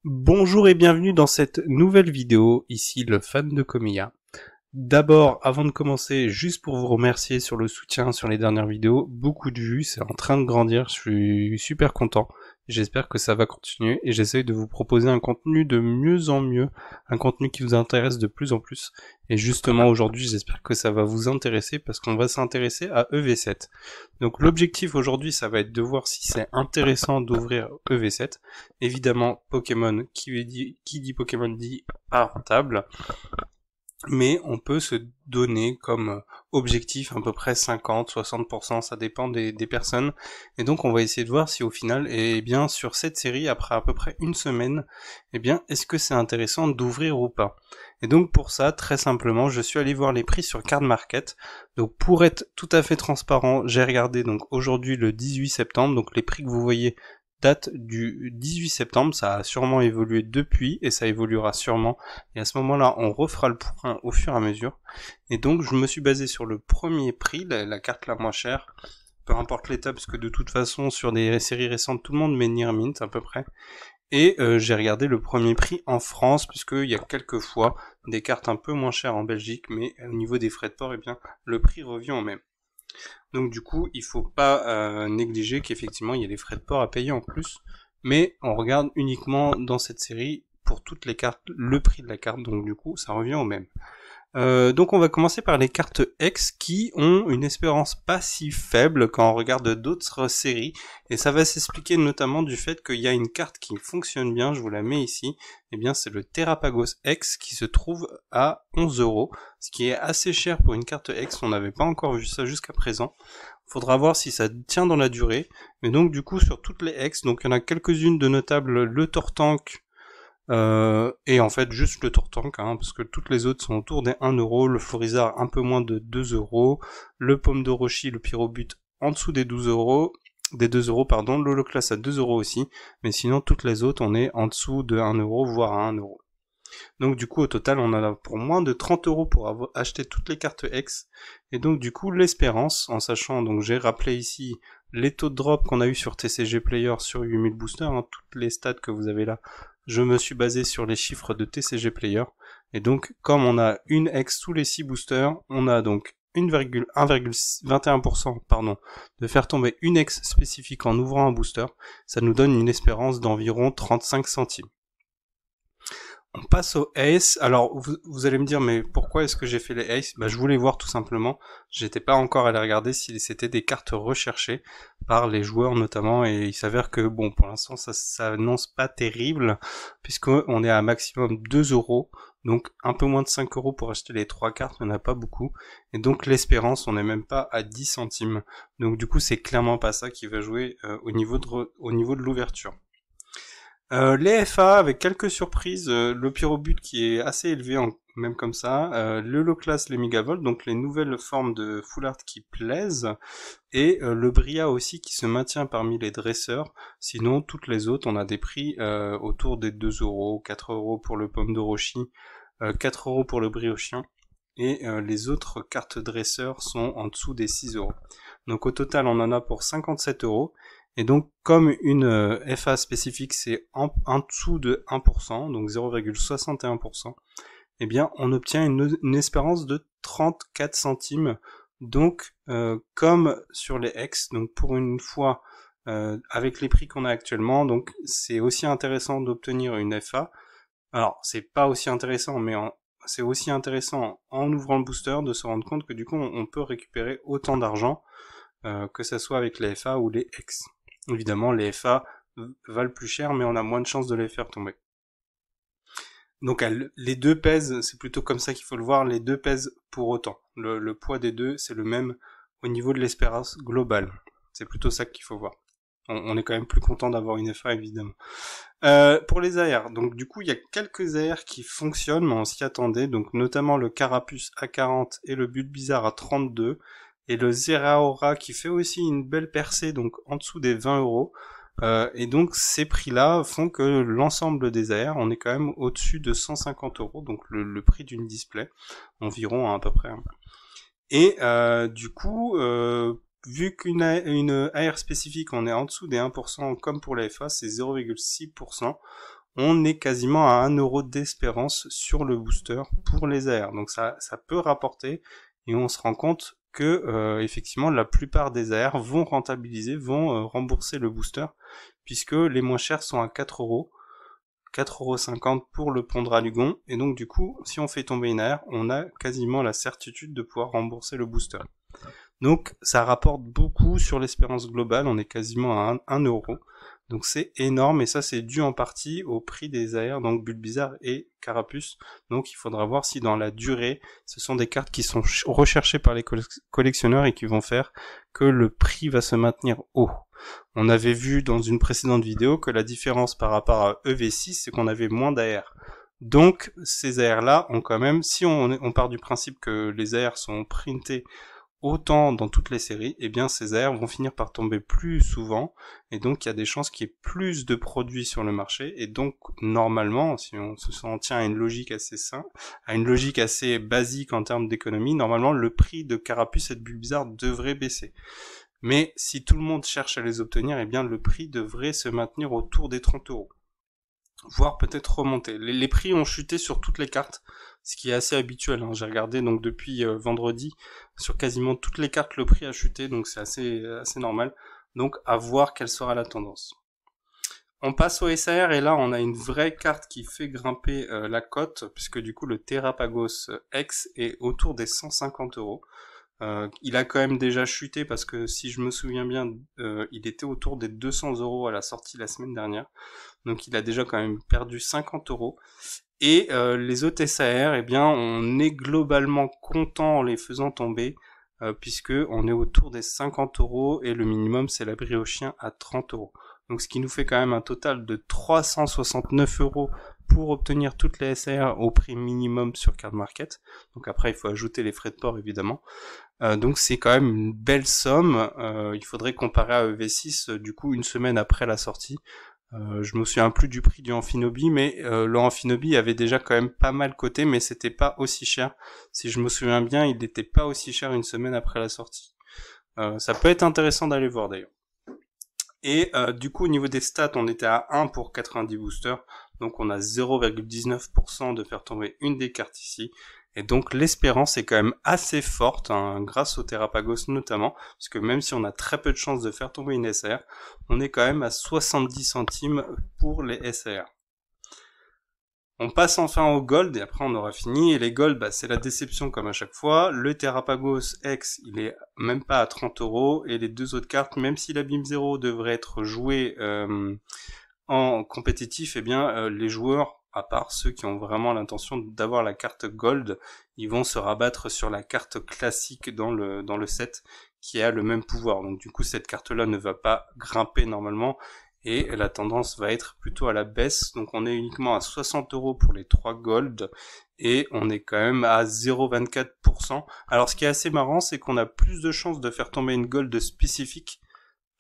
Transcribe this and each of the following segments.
Bonjour et bienvenue dans cette nouvelle vidéo, ici le fan de Komiya. D'abord, avant de commencer, juste pour vous remercier sur le soutien sur les dernières vidéos, beaucoup de vues, c'est en train de grandir, je suis super content. J'espère que ça va continuer et j'essaye de vous proposer un contenu de mieux en mieux, un contenu qui vous intéresse de plus en plus. Et justement aujourd'hui, j'espère que ça va vous intéresser parce qu'on va s'intéresser à EV7. Donc l'objectif aujourd'hui, ça va être de voir si c'est intéressant d'ouvrir EV7. Évidemment, Pokémon, qui dit Pokémon dit pas rentable. Mais on peut se donner comme objectif à peu près 50-60%, ça dépend des personnes. Et donc on va essayer de voir si au final, eh bien sur cette série, après à peu près une semaine, eh bien est-ce que c'est intéressant d'ouvrir ou pas. Et donc pour ça, très simplement, je suis allé voir les prix sur Card Market. Donc pour être tout à fait transparent, j'ai regardé donc aujourd'hui le 18 septembre, donc les prix que vous voyez date du 18 septembre, ça a sûrement évolué depuis et ça évoluera sûrement, et à ce moment-là on refera le point au fur et à mesure. Et donc je me suis basé sur le premier prix, la carte la moins chère, peu importe l'état, parce que de toute façon sur des séries récentes tout le monde met Near Mint à peu près, et j'ai regardé le premier prix en France, puisqu'il y a quelques fois des cartes un peu moins chères en Belgique, mais au niveau des frais de port, eh bien le prix revient au même. Donc du coup, il faut pas négliger qu'effectivement il y a des frais de port à payer en plus, mais on regarde uniquement dans cette série pour toutes les cartes le prix de la carte, donc du coup ça revient au même. Donc on va commencer par les cartes X qui ont une espérance pas si faible quand on regarde d'autres séries, et ça va s'expliquer notamment du fait qu'il y a une carte qui fonctionne bien, je vous la mets ici, et bien c'est le Terrapagos X qui se trouve à 11€, ce qui est assez cher pour une carte X, on n'avait pas encore vu ça jusqu'à présent. Faudra voir si ça tient dans la durée, mais donc du coup sur toutes les X, donc il y en a quelques-unes de notables, le Tortank, et en fait juste le Tortank, parce que toutes les autres sont autour des 1€, le Florizard un peu moins de 2€, le Pomme de Rochi, le Pyrobut en dessous des 12€, des 2€, pardon, l'Holoclass à 2€ aussi, mais sinon toutes les autres on est en dessous de 1€, voire à 1€. Donc du coup au total on en a pour moins de 30€ pour acheter toutes les cartes X, et donc du coup l'espérance, en sachant, donc j'ai rappelé ici les taux de drop qu'on a eu sur TCG Player sur 8000 boosters, toutes les stats que vous avez là, je me suis basé sur les chiffres de TCG Player, et donc comme on a une X tous les 6 boosters, on a donc 1,21% pardon, de faire tomber une X spécifique en ouvrant un booster, ça nous donne une espérance d'environ 35 centimes. On passe au Ace. Alors, vous allez me dire, mais pourquoi est-ce que j'ai fait les Ace? Je voulais voir tout simplement. J'étais pas encore allé regarder si c'était des cartes recherchées par les joueurs notamment, et il s'avère que, bon, pour l'instant, ça annonce pas terrible, puisqu'on est à maximum 2€, donc un peu moins de 5€ pour acheter les 3 cartes, il n'y en a pas beaucoup, et donc l'espérance, on n'est même pas à 10 centimes. Donc du coup, c'est clairement pas ça qui va jouer au niveau de l'ouverture. Les FA avec quelques surprises, le Pyrobut qui est assez élevé même comme ça, le Loclass, les Megavolt, donc les nouvelles formes de Full Art qui plaisent, et le Bria aussi qui se maintient parmi les dresseurs. Sinon toutes les autres on a des prix autour des 2€, 4€ pour le Pomme de Rochi, 4€ pour le Briochien, et les autres cartes dresseurs sont en dessous des 6€. Donc au total on en a pour 57€. Et donc, comme une FA spécifique, c'est en dessous de 1%, donc 0,61%, eh bien, on obtient une espérance de 34 centimes. Donc, comme sur les X, donc pour une fois, avec les prix qu'on a actuellement, donc c'est aussi intéressant d'obtenir une FA. Alors, c'est pas aussi intéressant, mais c'est aussi intéressant en ouvrant le booster de se rendre compte que du coup, on peut récupérer autant d'argent, que ça soit avec les FA ou les X. Évidemment, les FA valent plus cher, mais on a moins de chances de les faire tomber. Donc les deux pèsent, c'est plutôt comme ça qu'il faut le voir, les deux pèsent pour autant. Le poids des deux, c'est le même au niveau de l'espérance globale. C'est plutôt ça qu'il faut voir. On est quand même plus content d'avoir une FA, évidemment. Pour les AR, donc du coup, il y a quelques AR qui fonctionnent, mais on s'y attendait, donc notamment le Carapuce à 40 et le Bulbizarre à 32, et le Zeraora qui fait aussi une belle percée, donc en dessous des 20€. Et donc ces prix-là font que l'ensemble des AR, on est quand même au-dessus de 150€, donc le prix d'une display, environ à peu près. Et du coup, vu qu'une AR spécifique, on est en dessous des 1%, comme pour la FA, c'est 0,6%, on est quasiment à 1 euro d'espérance sur le booster pour les AR. Donc ça peut rapporter, et on se rend compte que effectivement la plupart des AR vont rentabiliser, vont rembourser le booster, puisque les moins chers sont à 4 euros. 4,50 € pour le pont Dralugon, et donc du coup, si on fait tomber une AR, on a quasiment la certitude de pouvoir rembourser le booster. Donc ça rapporte beaucoup sur l'espérance globale, on est quasiment à 1 euro. Donc c'est énorme, et ça c'est dû en partie au prix des AR, donc Bulbizarre et Carapuce. Donc il faudra voir si dans la durée, ce sont des cartes qui sont recherchées par les collectionneurs et qui vont faire que le prix va se maintenir haut. On avait vu dans une précédente vidéo que la différence par rapport à EV6, c'est qu'on avait moins d'AR. Donc ces AR là ont quand même, si on part du principe que les AR sont printés autant dans toutes les séries, eh bien ces AR vont finir par tomber plus souvent, et donc il y a des chances qu'il y ait plus de produits sur le marché, et donc normalement, si on s'en tient à une logique assez simple, à une logique assez basique en termes d'économie, normalement le prix de Carapuce et de Bulbizarre devrait baisser. Mais si tout le monde cherche à les obtenir, eh bien le prix devrait se maintenir autour des 30 €. Voire peut-être remonter. Les prix ont chuté sur toutes les cartes, ce qui est assez habituel, hein. J'ai regardé donc depuis vendredi, sur quasiment toutes les cartes le prix a chuté, donc c'est assez normal. Donc à voir quelle sera la tendance. On passe au SAR, et là on a une vraie carte qui fait grimper la cote, puisque du coup le Terrapagos X est autour des 150 €. Il a quand même déjà chuté, parce que si je me souviens bien, il était autour des 200 € à la sortie la semaine dernière. Donc il a déjà quand même perdu 50 €. Et les autres SAR, eh bien, on est globalement content en les faisant tomber, puisque on est autour des 50 € et le minimum c'est la briochien à 30 €. Donc ce qui nous fait quand même un total de 369 € pour obtenir toutes les SAR au prix minimum sur Card Market. Donc après il faut ajouter les frais de port évidemment. Donc c'est quand même une belle somme. Il faudrait comparer à EV6 du coup une semaine après la sortie. Je me souviens plus du prix du Amphinobi, mais le Amphinobi avait déjà quand même pas mal coté, mais c'était pas aussi cher. Si je me souviens bien, il n'était pas aussi cher une semaine après la sortie. Ça peut être intéressant d'aller voir d'ailleurs. Et du coup au niveau des stats, on était à 1 pour 90 boosters, donc on a 0,19% de faire tomber une des cartes ici. Et donc l'espérance est quand même assez forte, hein, grâce au Terrapagos notamment, parce que même si on a très peu de chances de faire tomber une SAR, on est quand même à 70 centimes pour les SAR. On passe enfin au gold, et après on aura fini, et les gold, bah, c'est la déception comme à chaque fois. Le Terrapagos X, il est même pas à 30 €, et les deux autres cartes, même si l'Abîme 0 devrait être joué en compétitif, eh bien les joueurs, à part ceux qui ont vraiment l'intention d'avoir la carte gold, ils vont se rabattre sur la carte classique dans le set, qui a le même pouvoir. Donc du coup cette carte là ne va pas grimper normalement, et la tendance va être plutôt à la baisse. Donc on est uniquement à 60 € pour les 3 gold, et on est quand même à 0,24%. Alors ce qui est assez marrant, c'est qu'on a plus de chances de faire tomber une gold spécifique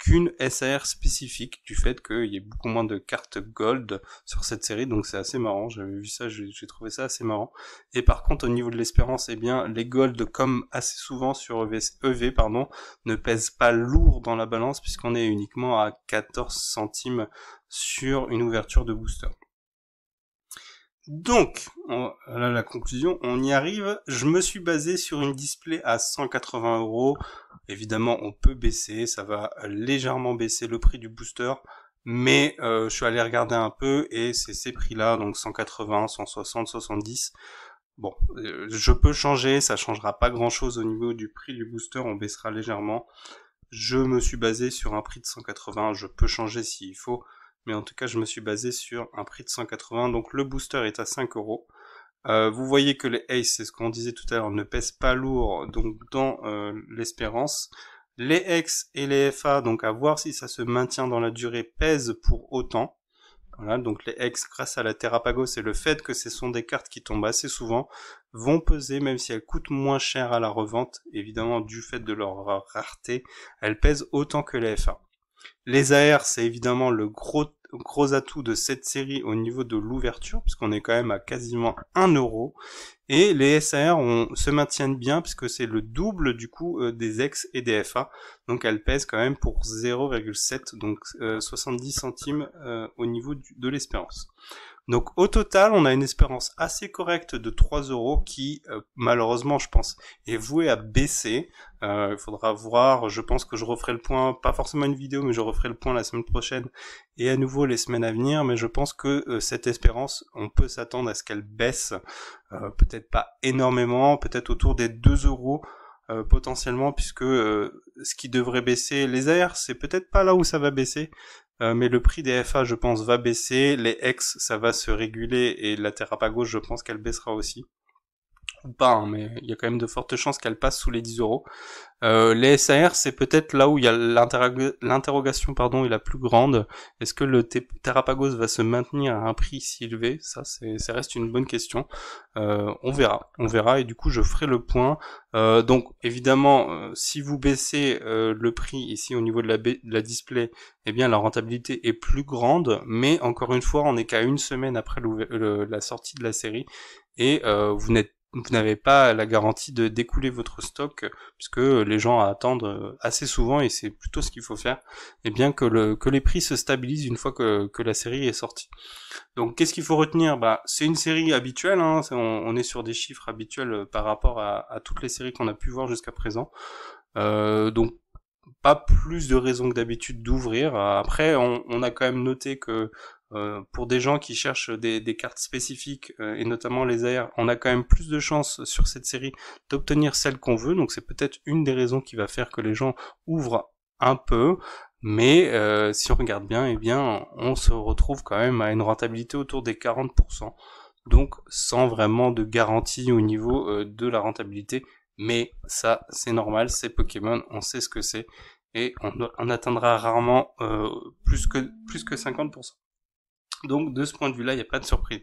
qu'une SAR spécifique, du fait qu'il y ait beaucoup moins de cartes gold sur cette série, donc c'est assez marrant. J'avais vu ça, j'ai trouvé ça assez marrant. Et par contre, au niveau de l'espérance, eh bien, les gold, comme assez souvent sur EV, ne pèsent pas lourd dans la balance, puisqu'on est uniquement à 14 centimes sur une ouverture de booster. Donc, là la conclusion, on y arrive. Je me suis basé sur une display à 180 €. Évidemment, on peut baisser, ça va légèrement baisser le prix du booster, mais je suis allé regarder un peu, et c'est ces prix-là, donc 180, 160, 70. Bon, je peux changer, ça changera pas grand-chose au niveau du prix du booster, on baissera légèrement. Je me suis basé sur un prix de 180, je peux changer s'il faut, mais en tout cas je me suis basé sur un prix de 180, donc le booster est à 5 €. Vous voyez que les Ace, c'est ce qu'on disait tout à l'heure, ne pèsent pas lourd donc dans l'espérance. Les X et les FA, donc à voir si ça se maintient dans la durée, pèsent pour autant. Voilà, donc les X, grâce à la Terrapagos et le fait que ce sont des cartes qui tombent assez souvent, vont peser, même si elles coûtent moins cher à la revente, évidemment du fait de leur rareté, elles pèsent autant que les FA. Les AR, c'est évidemment le gros gros atout de cette série au niveau de l'ouverture, puisqu'on est quand même à quasiment 1 euro. Et les SAR se maintiennent bien, puisque c'est le double du coup des ex et des FA. Donc elles pèsent quand même pour 0,7, donc 70 centimes au niveau de l'espérance. Donc au total, on a une espérance assez correcte de 3 euros qui, malheureusement, je pense, est vouée à baisser. Il faudra voir, je pense que je referai le point, pas forcément une vidéo, mais je referai le point la semaine prochaine et à nouveau les semaines à venir. Mais je pense que cette espérance, on peut s'attendre à ce qu'elle baisse, peut-être pas énormément, peut-être autour des 2 euros. Potentiellement, puisque ce qui devrait baisser, les AR, c'est peut-être pas là où ça va baisser, mais le prix des FA, je pense, va baisser, les X, ça va se réguler, et la Terrap à gauche, je pense qu'elle baissera aussi. Ou pas, hein, mais il y a quand même de fortes chances qu'elle passe sous les 10 euros. Les SAR, c'est peut-être là où il y a l'interrogation est la plus grande. Est-ce que le Terrapagos va se maintenir à un prix si élevé? Ça reste une bonne question. On verra, et du coup je ferai le point. Donc évidemment, si vous baissez le prix ici au niveau de la display, eh bien la rentabilité est plus grande, mais encore une fois, on n'est qu'à une semaine après la sortie de la série, et vous n'avez pas la garantie de d'écouler votre stock, puisque les gens attendent assez souvent, et c'est plutôt ce qu'il faut faire, et bien que les prix se stabilisent une fois que la série est sortie. Donc qu'est-ce qu'il faut retenir? C'est une série habituelle, hein, on est sur des chiffres habituels par rapport à toutes les séries qu'on a pu voir jusqu'à présent. Donc pas plus de raisons que d'habitude d'ouvrir. Après, on a quand même noté que pour des gens qui cherchent des cartes spécifiques, et notamment les AR, on a quand même plus de chances sur cette série d'obtenir celle qu'on veut, donc c'est peut-être une des raisons qui va faire que les gens ouvrent un peu, mais si on regarde bien, eh bien on se retrouve quand même à une rentabilité autour des 40%, donc sans vraiment de garantie au niveau de la rentabilité, mais ça c'est normal, c'est Pokémon, on sait ce que c'est, et on atteindra rarement plus que 50%. Donc de ce point de vue-là, il n'y a pas de surprise.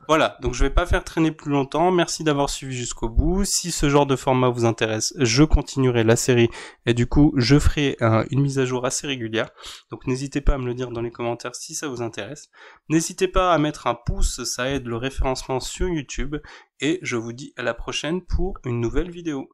Voilà, donc je vais pas faire traîner plus longtemps. Merci d'avoir suivi jusqu'au bout. Si ce genre de format vous intéresse, je continuerai la série, et du coup, je ferai une mise à jour assez régulière. Donc n'hésitez pas à me le dire dans les commentaires si ça vous intéresse. N'hésitez pas à mettre un pouce, ça aide le référencement sur YouTube. Et je vous dis à la prochaine pour une nouvelle vidéo.